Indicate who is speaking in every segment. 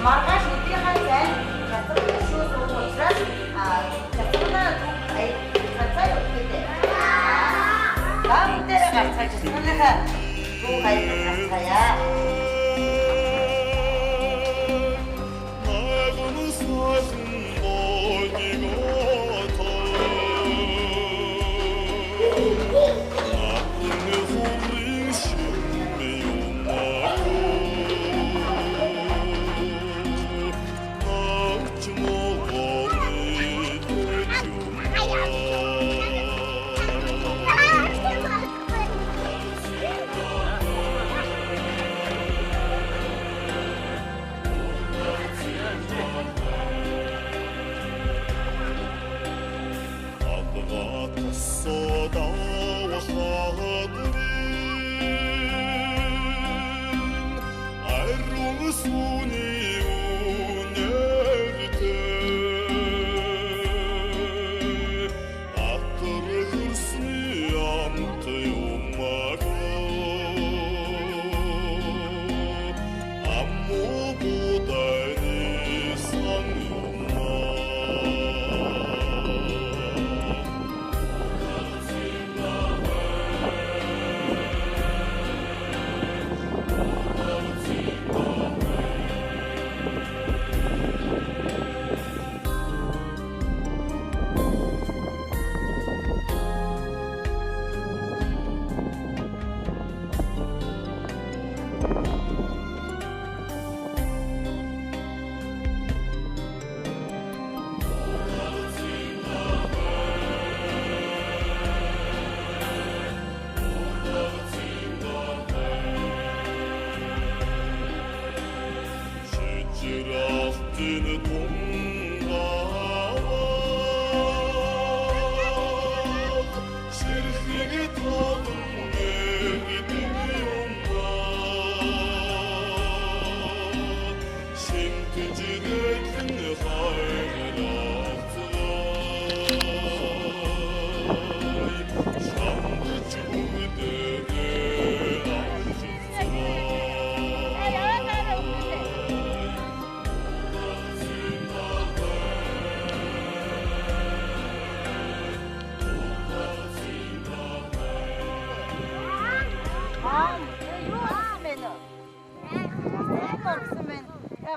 Speaker 1: маргааш өдрийнхаа сайн чадвартай шүү суух учраас чадварнаа ай цацаа өгдөө. Бүгдээ гарцгааж чадварынхаа дуу хайрыг гарцгаая.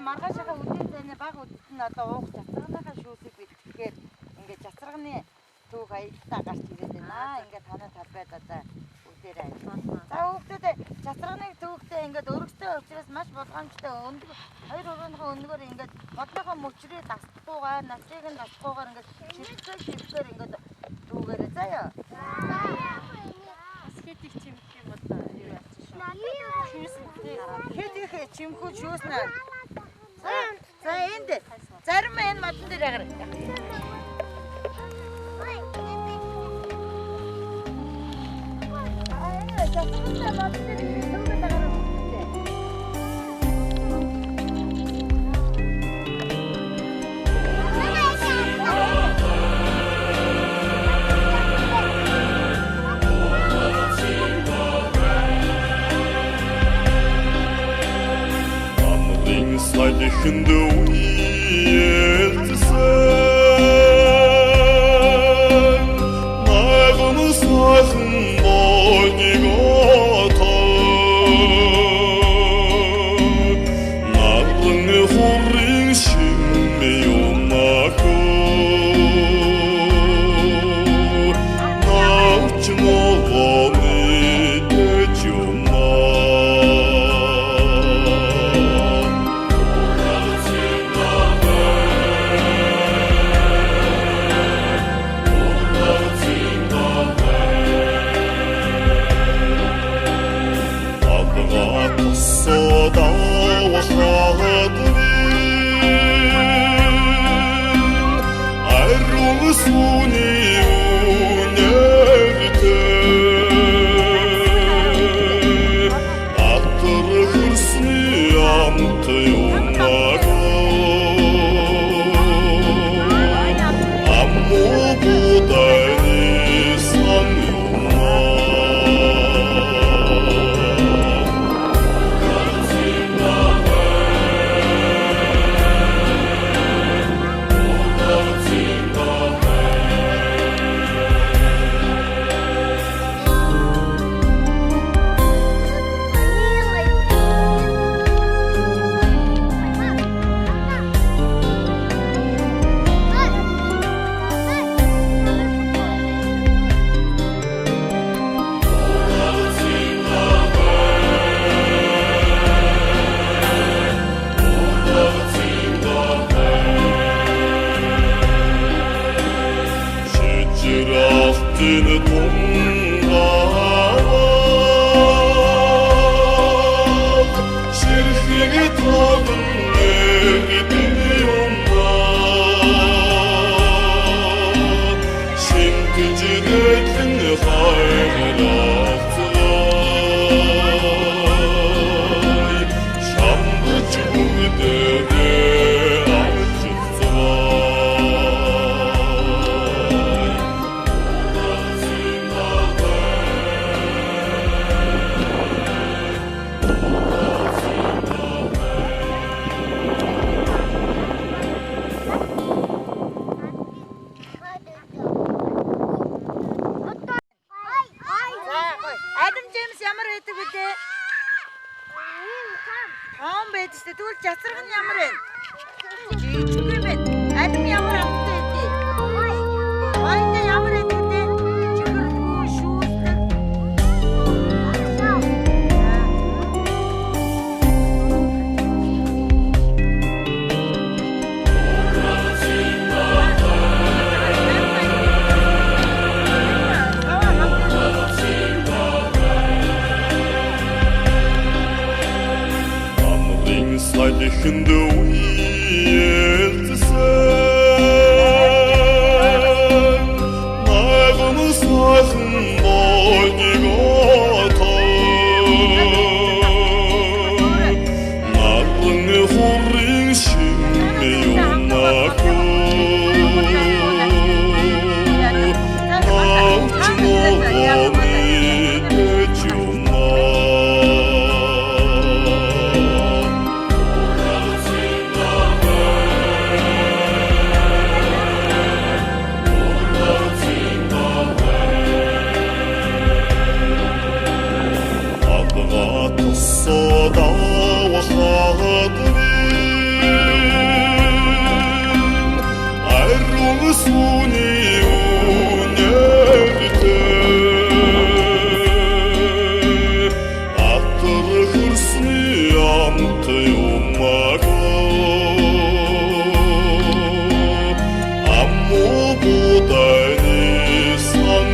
Speaker 1: Маргаашаа үдээсээ баг үдсэн нь одоо уух цацрагныхаа шүүсийг бэлтгэхээр ингээд цацрагны түүх аялалтаа гарч ирээд байна. Ингээд танаа талбайд одоо үдээрээ ажиллана. За хүүхдүүд цацрагны түүхтэй ингээд өргөстэй учраас маш болгоомжтой өндөр хоёр өрөөний өндгөр ингээд бодлогоо мөчрөө дасдаггүйгээр насрыг нь дасдаггүйгээр ингээд шилжлээр ингээд түүгээрээ заяа. Хэд их чимх юм бол юу яачих шүү. Хэд их чимхүү шүүснэ. За энд зарим энэ модон дээр агаар.
Speaker 2: Saydıkında uyeltsen Nağını sakın boyniga tak Nağını hurrin şimdi yolmakı Nağçın olanı geçiyorlar
Speaker 1: байдаг үлээ? Хаан байдаг шүү дээ. Тэгвэл жацраг нь ямар вэ? Жижиг юм байна. Аль нь ямар амттай байдгийг? Хоёроо ямар байдаг вэ? Чихэрдгүй шүүсдэг.
Speaker 2: Сайдыхынды уйелтісін Нағыны сағын бойнег отын Нағыны хурин шимме юнақы Нағчын оғаны көчума الصدى وخاطرين عرسوني ونرتي عطر خرسني عمتي ومك عمو بوطاني صن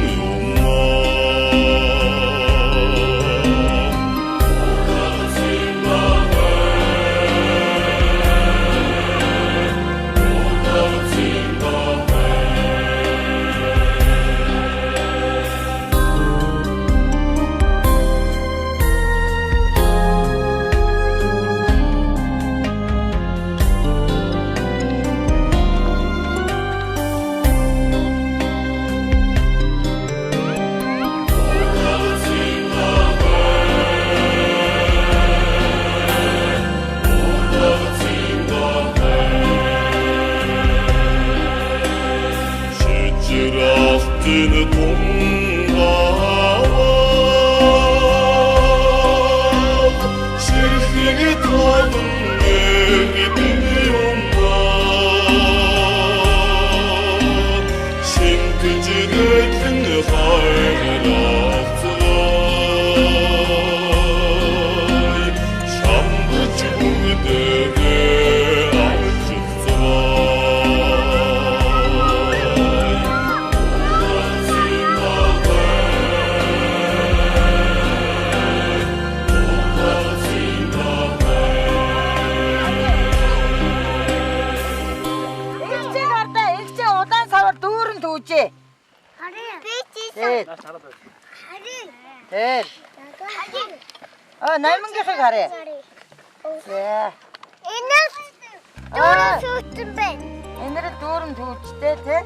Speaker 2: Dini tongalar Şerhini tadın evdini yollar Şimdi ciretin hayrahtılay Şamlı cümdede
Speaker 1: наймангийнхыг харъя.
Speaker 3: Энэ дөрөв сүүтэн байна.
Speaker 1: Энэ дөрөв түүчтэй тий.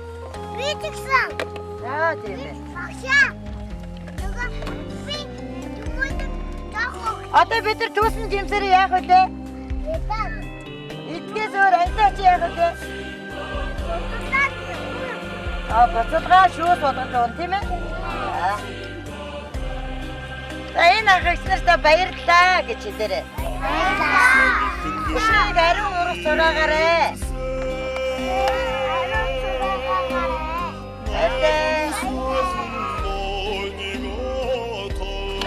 Speaker 3: Би тэгсэн.
Speaker 1: За тийм ээ.
Speaker 3: Багшаа. Нөгөө би түмэд таах.
Speaker 1: Одоо бид нар түүсэн жимсээр яах вэ? Эдгээс өөр альтаач яах вэ? Бацалгаа шүүс бодож байгаа тийм ээ. За энэ ахагч нартай баярлалаа гэж хэлээрэй. Баярлалаа. Хүшнийг ариун урах зураагаарай.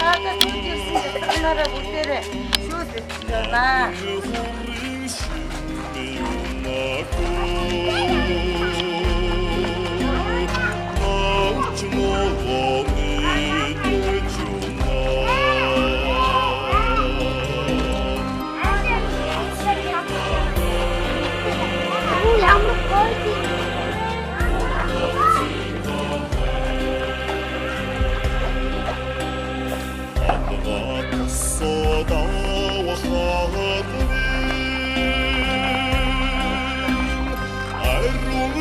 Speaker 1: Ата түнжсэн нараа бүтээрээ шүүс өгчөөнаа.
Speaker 2: الصدى وخاطرين عروا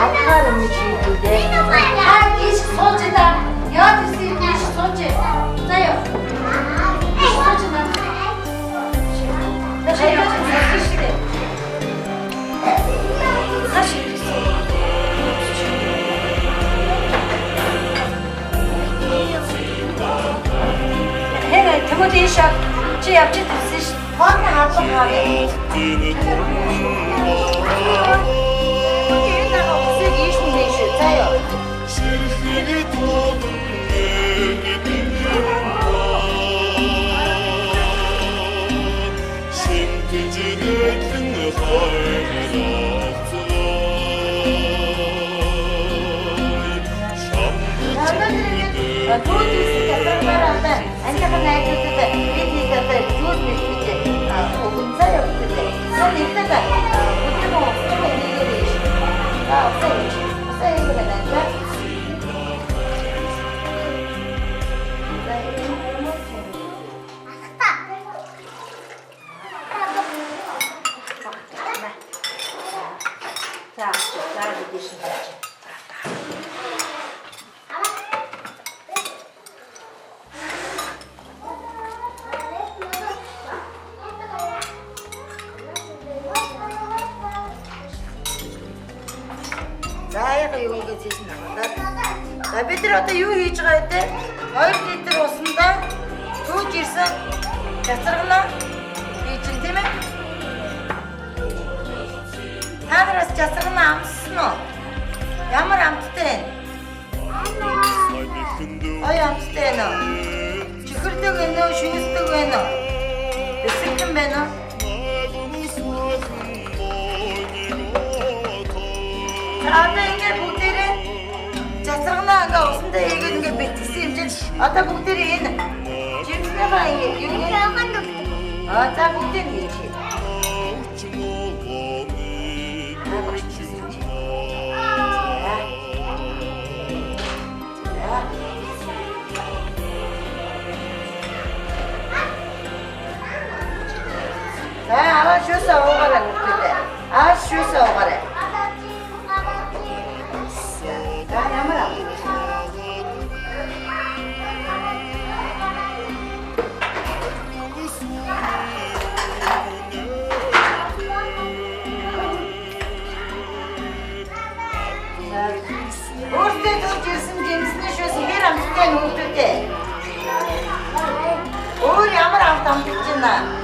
Speaker 1: Atarım içinde.
Speaker 4: Ha geç solcuda. Ya dizim geç solcu. Da yok. Geç solcuda. Da şey yok. İşte. Saçı. Hemen tamam değişik. Şey yapacak siz.
Speaker 1: Hangi hatlı kahve? Siz iş mi değişiyor? Tayo.
Speaker 2: 실히게 도는
Speaker 1: Заяга юу гэж хэлсэн надад. За бид нар одоо юу хийж байгаа вэ? 2 литр усанда түүж ирсэн цацрагнаа хийж ин тийм ээ. Танараас цацрагнаа амссан уу? Ямар амттай вэ? Ой амттай нэ. Чихэрдэг вэ нэ, шүүсдэг вэ нэ? Бэсэгэн бэ нэ? Одоо ингээд бүгдээрээ цацрагнаа ингээ усандаа хийгээд ингээ бэлтгэсэн юм чинь одоо бүгдээрээ энэ жимснийхаа ингээ юу нэг за бүгдээр хийчихье. За аваа шүүсээ уугаарай бүгдээрээ. Шүүсээ уугаарай. Ямар аа? Өөртөө төрсэн жимсний шүүс хэр амттай нүүдтэй. Өөр ямар амт амтж байна?